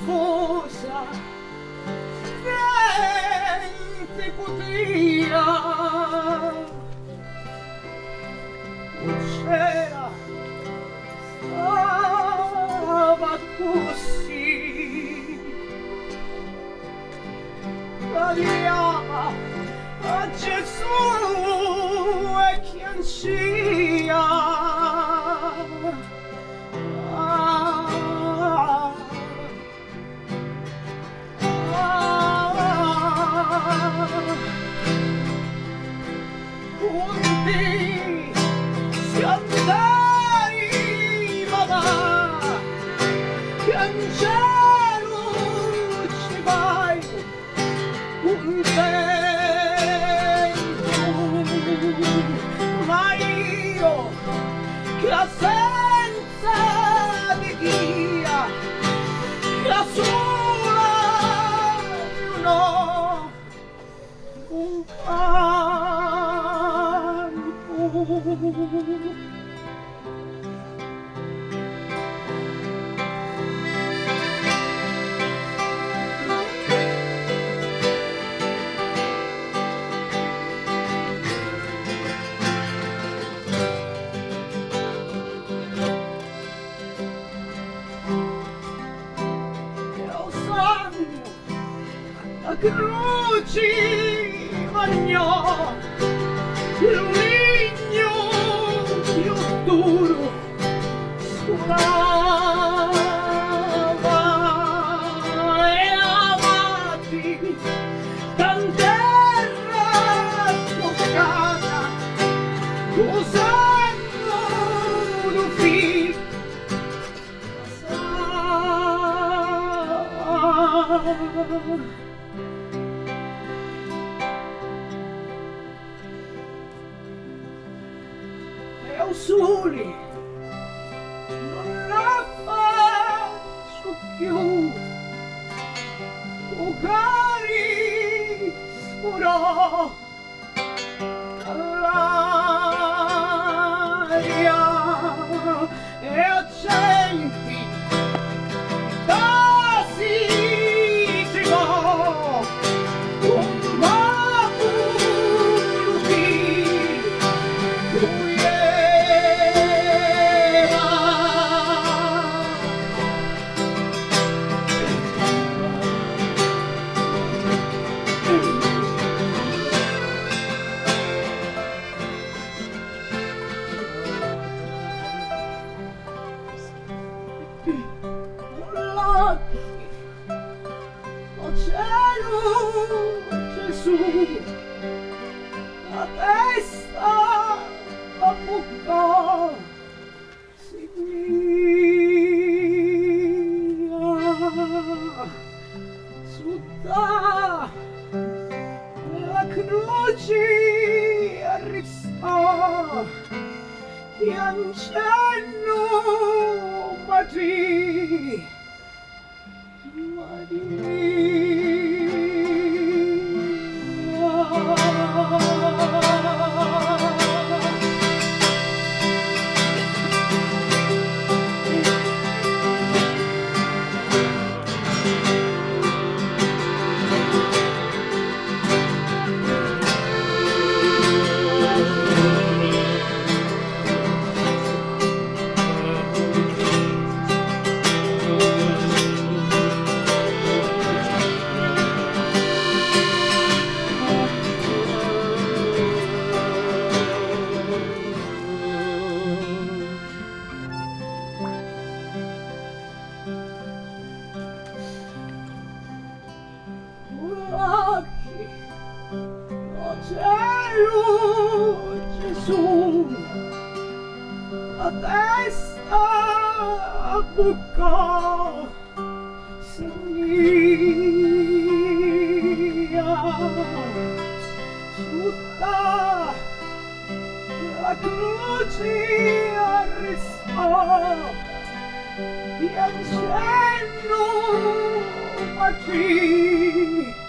confusa, niente potia, c'era, stava così, radiava a Gesù e chiancia. Punti si andariva che in cielo ci vai un tempo, ma io che senza di guia, che sola non ho un la croce bagnò il legno più duro suonava e avanti tant'era toccata usando un filo e o soli non la faccio più, o cari scuro all'aria e accenti quasi tremò un cielo, Gesù, la testa, la bocca, si mia, sutta la croce arrestò, che ancello Maria. Cielo, Gesù, la testa, la bocca, si mia, sutta la croce arrestò, piangendo Maria.